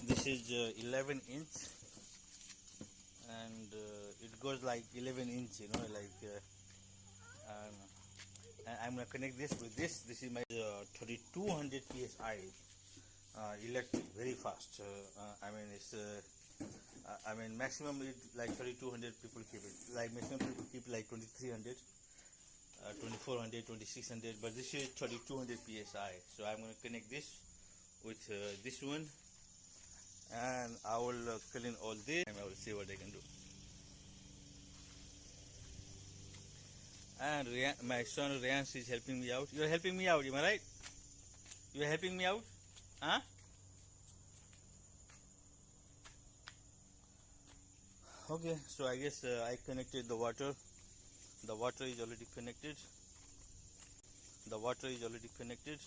This is 11 inch, and it goes like 11 inch, and I'm gonna connect this with this. This is my 3200 psi electric, very fast. Maximum it like 3200 people keep it. Like maximum people keep like 2300, 2400, 2600, but this is 3200 psi. So I'm gonna connect this with this one, and I will clean all this, and I will see what I can do. And my son Rayans is helping me out. You're helping me out, am I right? You're helping me out? Huh? Okay, so I guess I connected the water. The water is already connected. The water is already connected.